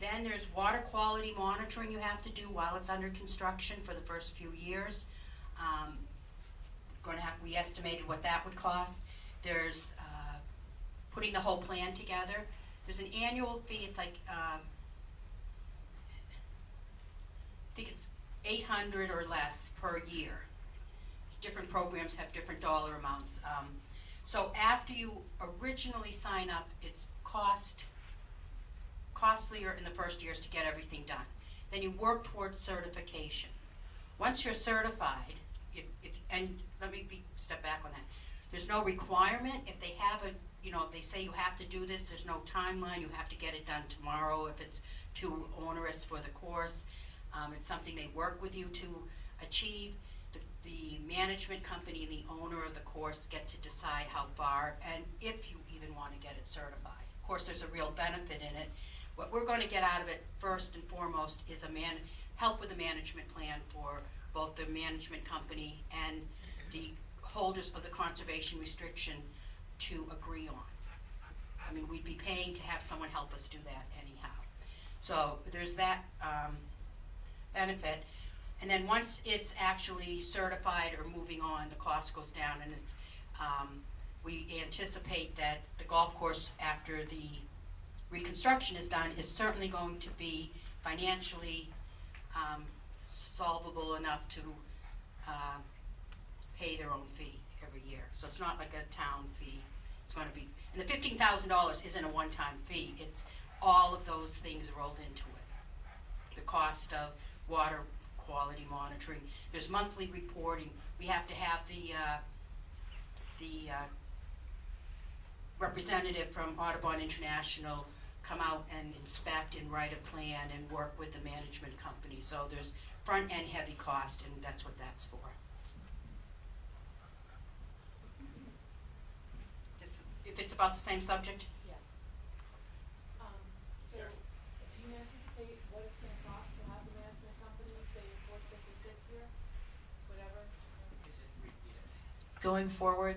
Then there's water quality monitoring you have to do while it's under construction for the first few years. We estimated what that would cost. There's putting the whole plan together. There's an annual fee, it's like, I think it's $800 or less per year. Different programs have different dollar amounts. So after you originally sign up, it's costlier in the first years to get everything done. Then you work towards certification. Once you're certified, and let me step back on that. There's no requirement. If they have if they say you have to do this, there's no timeline. You have to get it done tomorrow if it's too onerous for the course. It's something they work with you to achieve. the management company and the owner of the course get to decide how far and if you even want to get it certified. Of course, there's a real benefit in it. What we're going to get out of it first and foremost is help with the management plan for both the management company and the holders of the conservation restriction to agree on. I mean, we'd be paying to have someone help us do that anyhow. So there's that benefit. And then once it's actually certified or moving on, the cost goes down, and it's, we anticipate that the golf course, after the reconstruction is done, is certainly going to be financially solvable enough to pay their own fee every year. So it's not like a town fee. It's going to be, and the $15,000 isn't a one-time fee. It's all of those things rolled into it. The cost of water quality monitoring. There's monthly reporting. We have to have the representative from Audubon International come out and inspect and write a plan and work with the management company. So there's front-end heavy cost, and that's what that's for. If it's about the same subject? Yeah. So, do you anticipate what it's going to cost to have the management company, say, in 456 year, whatever? Going forward,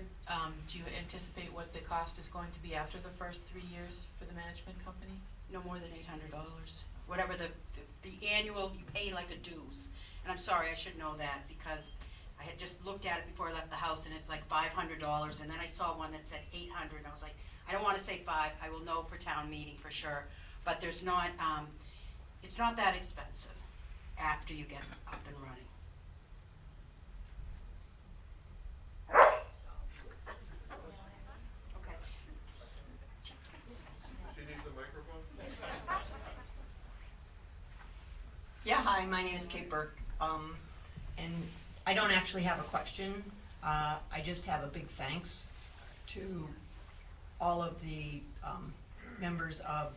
do you anticipate what the cost is going to be after the first 3 years for the management company? No more than $800. Whatever the annual, you pay like a dues. And I'm sorry, I should know that, because I had just looked at it before I left the house, and it's like $500, and then I saw one that said $800, and I was like, I don't want to say $5. I will know for town meeting for sure, but there's not, it's not that expensive after you get up and running. Okay. She needs a microphone? Yeah, hi, my name is Kate Burke, and I don't actually have a question. I just have a big thanks to all of the members of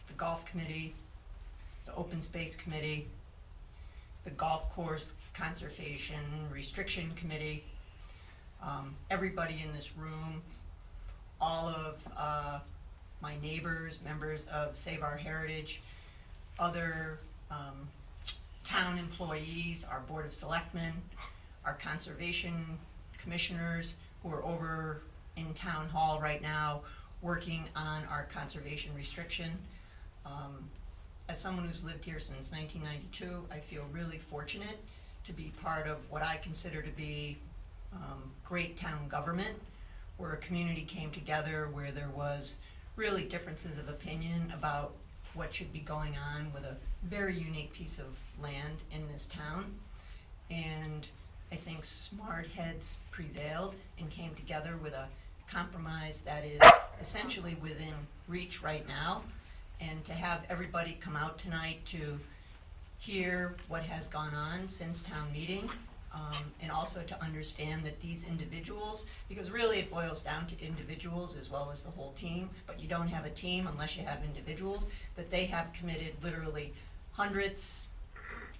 the golf committee, the open space committee, the golf course conservation restriction committee, everybody in this room, all of my neighbors, members of Save Our Heritage, other town employees, our Board of Selectmen, our conservation commissioners who are over in Town Hall right now working on our conservation restriction. As someone who's lived here since 1992, I feel really fortunate to be part of what I consider to be great town government, where a community came together, where there was really differences of opinion about what should be going on with a very unique piece of land in this town. And I think smart heads prevailed and came together with a compromise that is essentially within reach right now. And to have everybody come out tonight to hear what has gone on since town meeting, and also to understand that these individuals, because really it boils down to individuals as well as the whole team, but you don't have a team unless you have individuals, that they have committed literally hundreds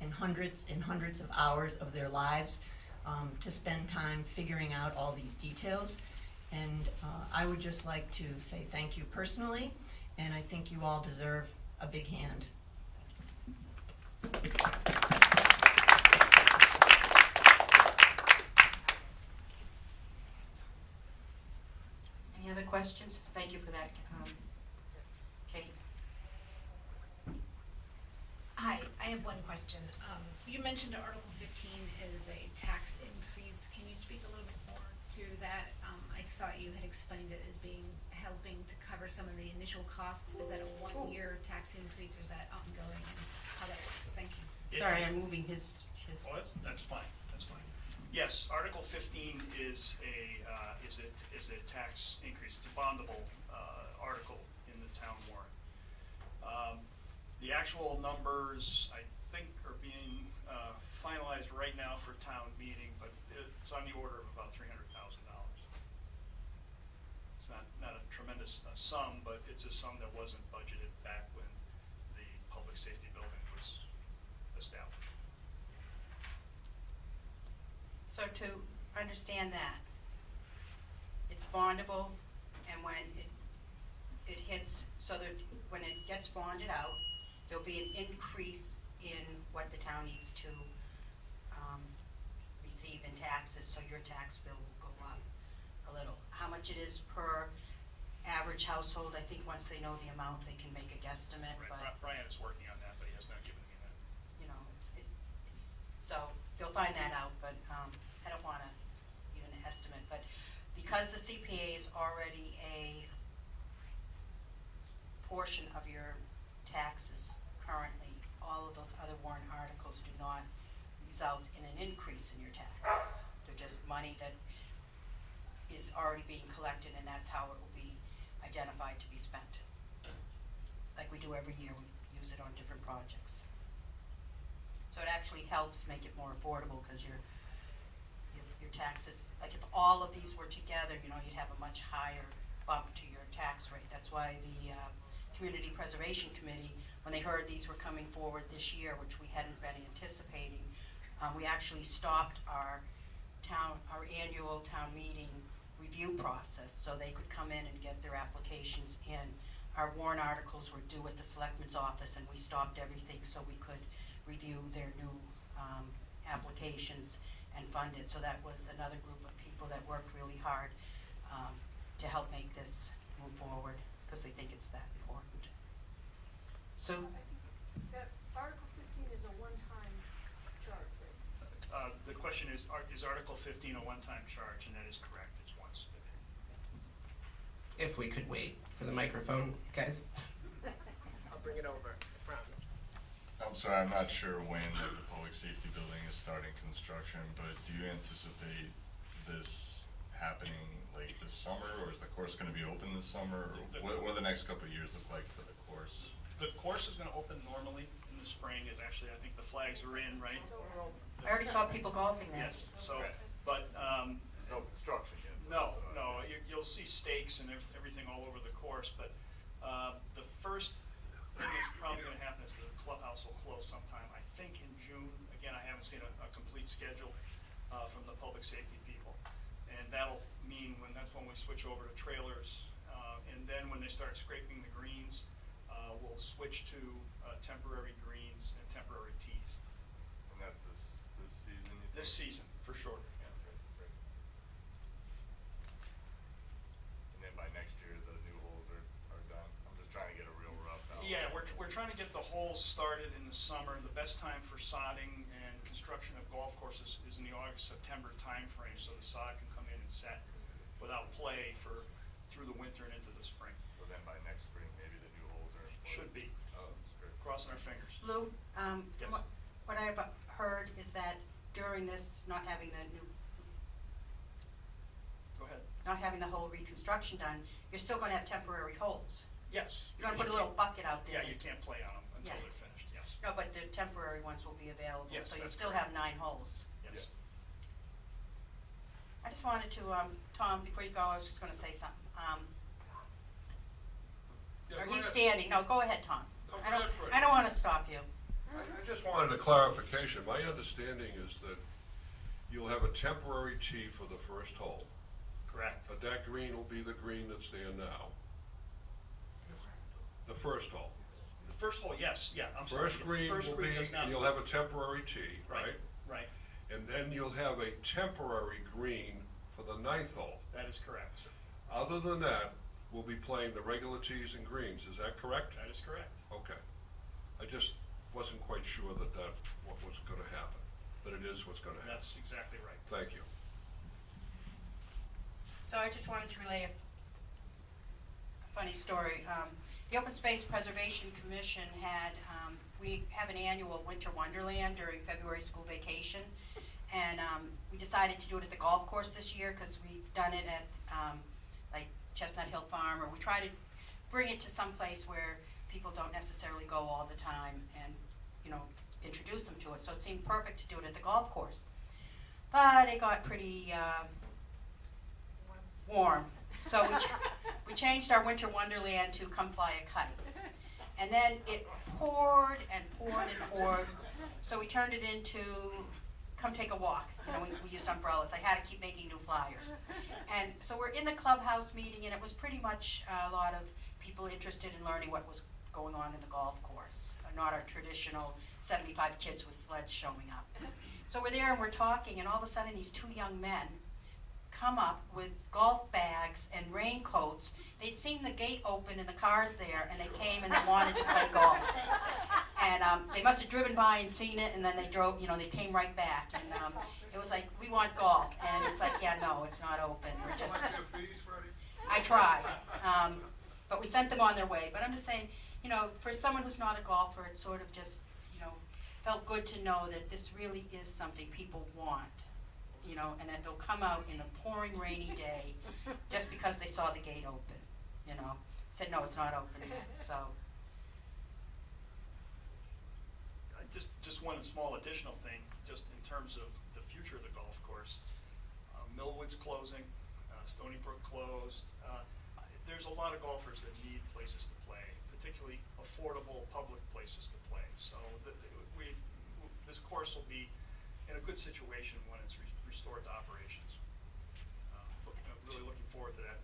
and hundreds and hundreds of hours of their lives to spend time figuring out all these details. And I would just like to say thank you personally, and I think you all deserve a big hand. Any other questions? Thank you for that, Kate. Hi, I have one question. You mentioned Article 15 is a tax increase. Can you speak a little bit more to that? I thought you had explained it as being helping to cover some of the initial costs. Is that a one-year tax increase, or is that ongoing, and how that works? Thank you. Sorry, I'm moving his. Oh, that's fine, that's fine. Yes, Article 15 is a tax increase. It's a bondable article in the town warrant. The actual numbers, I think, are being finalized right now for town meeting, but it's on the order of about $300,000. It's not a tremendous sum, but it's a sum that wasn't budgeted back when the public safety building was established. So to understand that, it's bondable, and when it hits, so that when it gets bonded out, there'll be an increase in what the town needs to receive in taxes, so your tax bill will go up a little. How much it is per average household, I think once they know the amount, they can make a guesstimate, Right, but, Brian is working on that, but he has not given me that. you know, so they'll find that out, but I don't wanna even estimate, but because the CPA is already a portion of your taxes currently, all of those other warrant articles do not result in an increase in your taxes. They're just money that is already being collected, and that's how it will be identified to be spent. Like we do every year, we use it on different projects. So it actually helps make it more affordable, because your taxes, like if all of these were together, you know, you'd have a much higher bump to your tax rate. That's why the Community Preservation Committee, when they heard these were coming forward this year, which we hadn't been anticipating, we actually stopped our annual town meeting review process, so they could come in and get their applications in. Our warrant articles were due at the Selectman's office, and we stopped everything so we could review their new applications and fund it. So that was another group of people that worked really hard to help make this move forward, because they think it's that important. So That Article 15 is a one-time charge, right? The question is Article 15 a one-time charge? And that is correct, it's once. If we could wait for the microphone, guys. I'll bring it over, I promise. I'm sorry, I'm not sure when the public safety building is starting construction, but do you anticipate this happening like this summer, or is the course gonna be open this summer? Or what do the next couple of years look like for the course? The course is gonna open normally in the spring, is actually, I think the flags are in, right? I already saw people golfing there. Yes, so, but, No construction yet. no, you'll see stakes and everything all over the course, but the first thing that's probably gonna happen is the clubhouse will close sometime, I think in June. Again, I haven't seen a complete schedule from the public safety people. And that'll mean that's when we switch over to trailers, and then when they start scraping the greens, we'll switch to temporary greens and temporary tees. And that's this season? You This think? season, for sure, yeah. Right. And then by next year, the new holes are done? I'm just trying to get a real rough outline. Yeah, we're trying to get the holes started in the summer. The best time for sodding and construction of golf courses is in the August-September timeframe, so the sod can come in and set without play through the winter and into the spring. So then by next spring, maybe the new holes are in place? Should be. Oh, that's great. Crossing our fingers. Lou, Yes. what I've heard is that during this, not having Go ahead. the whole reconstruction done, you're still gonna have temporary holes. Yes. You're gonna because put a little can't- bucket out there. Yeah, you can't play on them until Yeah. they're finished, yes. No, but the temporary ones will be available, Yes, so you that's still correct. have 9 holes. Yes. Yeah. I just wanted to, Tom, before you go, I was just gonna say something. Yeah, Or go he's ahead. standing, no, go ahead, Tom. No, I go don't, ahead, Fred. I don't wanna stop you. I just wanted a clarification. My understanding is that you'll have a temporary tee for the first hole, Correct. but that green will be the green that's there now. The first hole. The first hole, yes, yeah, I'm sorry. First green First will green be, does not- and you'll have a temporary tee, right? Right, And then you'll have a temporary green for the ninth hole. that is correct, sir. Other than that, we'll be playing the regular tees and greens, is that correct? That is correct. Okay. I just wasn't quite sure that what was gonna happen, but it is what's gonna happen. That's exactly right. Thank you. So I just wanted to relay a funny story. The Open Space Preservation Commission we have an annual winter wonderland during February school vacation. And we decided to do it at the golf course this year, because we've done it at like Chestnut Hill Farm, or we try to bring it to some place where people don't necessarily go all the time and, you know, introduce them to it. So it seemed perfect to do it at the golf course. But it got pretty warm. So we changed our winter wonderland to Come Fly a Kite. And then it poured and poured and poured. So we turned it into come take a walk. You know, we used umbrellas. I had to keep making new flyers. And so we're in the clubhouse meeting, and it was pretty much a lot of people interested in learning what was going on in the golf course, not our traditional 75 kids with sleds showing up. So we're there and we're talking, and all of a sudden these two young men come up with golf bags and raincoats. They'd seen the gate open and the cars there, and they came and they wanted to play golf. And they must have driven by and seen it, and then they drove, you know, they came right back. And it was like, we want golf. And it's like, yeah, no, it's not open. We're just... What's your fees, Freddie? I tried. But we sent them on their way. But I'm just saying, you know, for someone who's not a golfer, it sort of just, you know, felt good to know that this really is something people want. You know, and that they'll come out in a pouring rainy day just because they saw the gate open, you know. Said, no, it's not open yet, so. Just one small additional thing, just in terms of the future of the golf course. Millwood's closing, Stony Brook closed. There's a lot of golfers that need places to play, particularly affordable public places to play. So this course will be in a good situation when it's restored to operations. Really looking forward to that.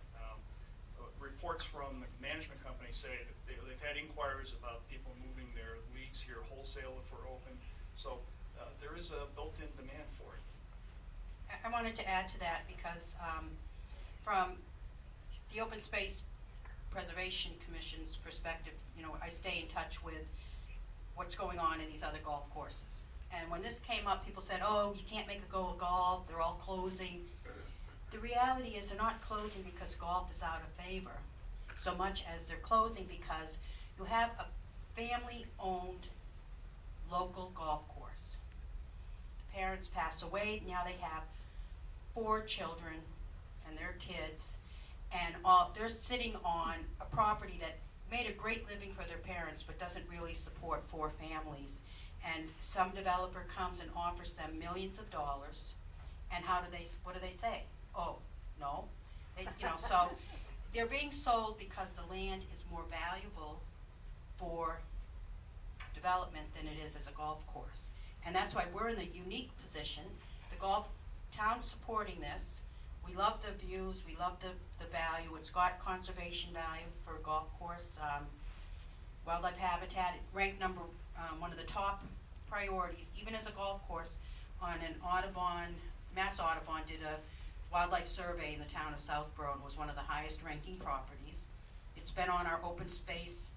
Reports from the management company say that they've had inquiries about people moving their leagues here wholesale if we're open. So there is a built-in demand for it. I wanted to add to that because from the Open Space Preservation Commission's perspective, you know, I stay in touch with what's going on in these other golf courses. And when this came up, people said, oh, you can't make a go of golf, they're all closing. The reality is they're not closing because golf is out of favor, so much as they're closing because you have a family-owned local golf course. The parents pass away, now they have 4 children and their kids, and they're sitting on a property that made a great living for their parents but doesn't really support 4 families. And some developer comes and offers them millions of dollars, and what do they say? Oh, no. You know, so they're being sold because the land is more valuable for development than it is as a golf course. And that's why we're in a unique position. The golf town's supporting this. We love the views, we love the value. It's got conservation value for a golf course. Wildlife habitat, it ranked one of the top priorities, even as a golf course, on an Audubon, Mass Audubon did a wildlife survey in the town of Southborough and was one of the highest ranking properties. It's been on our open space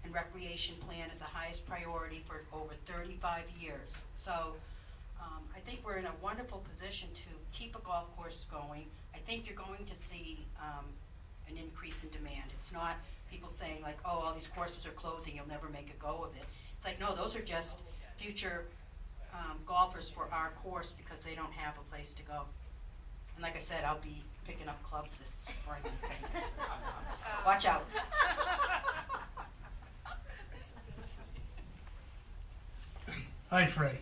and recreation plan as the highest priority for over 35 years. So I think we're in a wonderful position to keep a golf course going. I think you're going to see an increase in demand. It's not people saying like, oh, all these courses are closing, you'll never make a go of it. It's like, no, those are just future golfers for our course because they don't have a place to go. And like I said, I'll be picking up clubs this spring. Watch out. Hi, Freddie.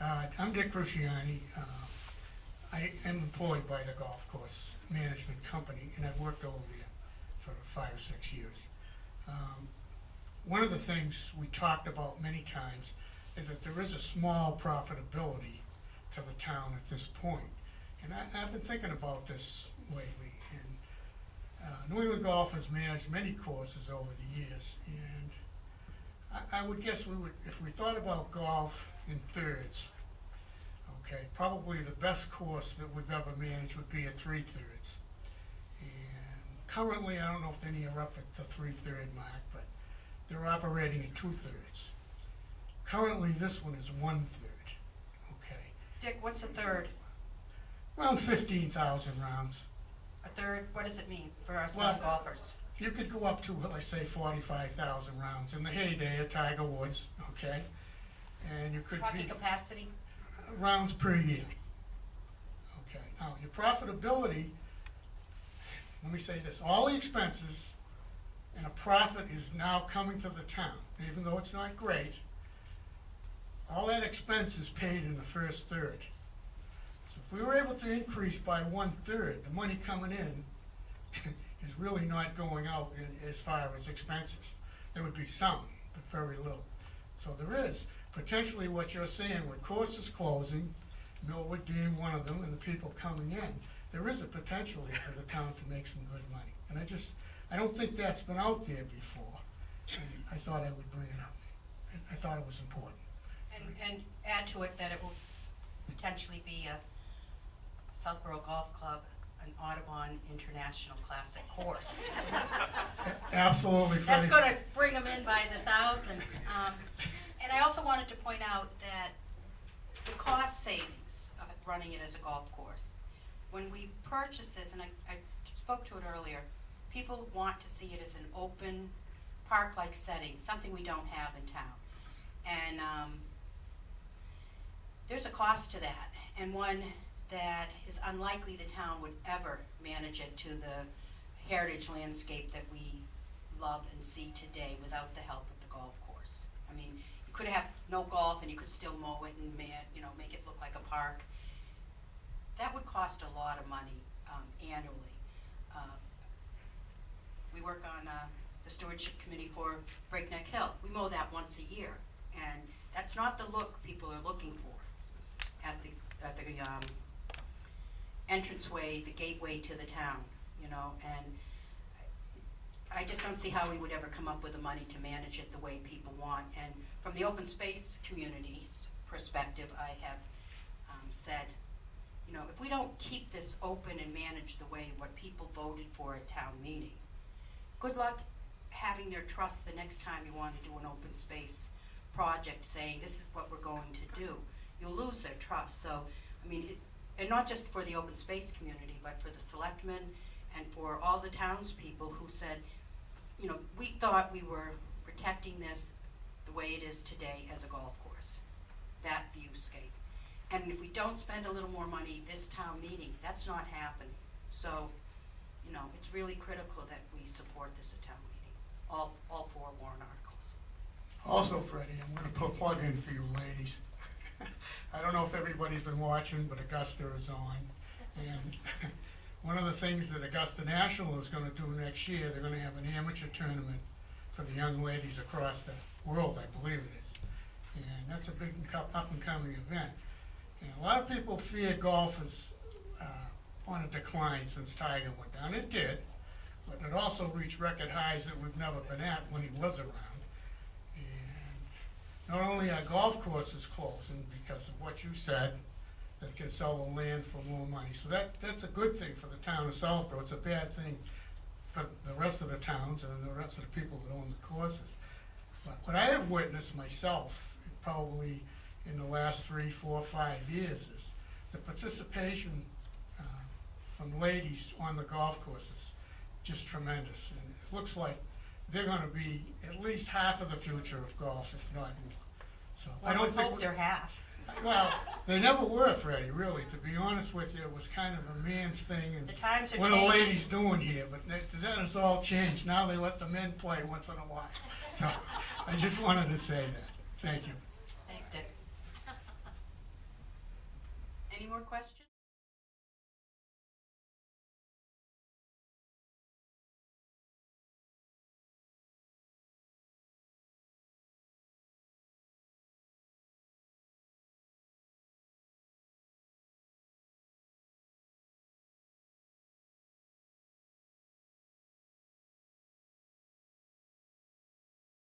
I'm Dick Cruciani. I am employed by the golf course management company, and I've worked over there for 5 or 6 years. One of the things we talked about many times is that there is a small profitability to the town at this point. And I've been thinking about this lately. And New England Golf has managed many courses over the years, and I would guess we would, if we thought about golf in thirds, okay, probably the best course that we've ever managed would be at 3/3. And currently, I don't know if any are up at the 3/3 mark, but they're operating at 2/3. Currently, this one is 1/3. Okay. Dick, what's a third? Around 15,000 rounds. A third, what does it mean for us Well, non-golfers? You could go up to, let's say, 45,000 rounds in the heyday of Tiger Woods, okay? And you could Talking be capacity? rounds per year. Okay, now your profitability, let me say this, all the expenses and a profit is now coming to the town, even though it's not great. All that expense is paid in the first third. So if we were able to increase by 1/3, the money coming in is really not going out as far as expenses. There would be some, but very little. So there is potentially what you're saying with courses closing Millwood being one of them, and the people coming in, there is a potential here for the town to make some good money. And I don't think that's been out there before, and I thought I would bring it up. And I thought it was important. And add to it that it will potentially be a Southborough Golf Club, an Audubon International Classic course. Absolutely, Freddie. That's gonna bring them in by the thousands. And I also wanted to point out that the cost savings of running it as a golf course. When we purchased this, and I spoke to it earlier, people want to see it as an open, park-like setting, something we don't have in town. And there's a cost to that, and one that is unlikely the town would ever manage it to the heritage landscape that we love and see today without the help of the golf course. I mean, you could have no golf and you could still mow it and make it look like a park. That would cost a lot of money annually. We work on the stewardship committee for Breakneck Hill. We mow that once a year, and that's not the look people are looking for at the entranceway, the gateway to the town, and I just don't see how we would ever come up with the money to manage it the way people want. And from the open space community's perspective, I have said, if we don't keep this open and manage the way what people voted for at town meeting, good luck having their trust the next time you want to do an open space project saying this is what we're going to do. You'll lose their trust. So, and not just for the open space community, but for the selectmen and for all the townspeople who said, we thought we were protecting this the way it is today as a golf course, that viewscape. And if we don't spend a little more money this town meeting, that's not happening. So, it's really critical that we support this at town meeting, all 4 warrant articles. Also, Freddie, I'm going to put a plug in for you ladies. I don't know if everybody's been watching, but Augusta is on. And one of the things that Augusta National is going to do next year, they're going to have an amateur tournament for the young ladies across the world, I believe it is. And that's a big up-and-coming event. And a lot of people fear golf is on a decline since Tiger went down. It did, but it also reached record highs that we've never been at when he was around. Not only are golf courses closing because of what you said, that can sell the land for more money. So that's a good thing for the town of Southborough. It's a bad thing for the rest of the towns and the rest of the people that own the courses. But what I have witnessed myself, probably in the last 3, 4, 5 years, is the participation from ladies on the golf courses just tremendous. And it looks like they're going to be at least half of the future of golf, if not more. So Well, I don't hope they're half. Well, they never were, Freddie, really. To be honest with you, it was kind of a man's thing. And The times are what are changing. ladies doing here? But that has all changed. Now they let the men play once in a while. So I just wanted to say that. Thank you. Thanks, Dick. Any more questions?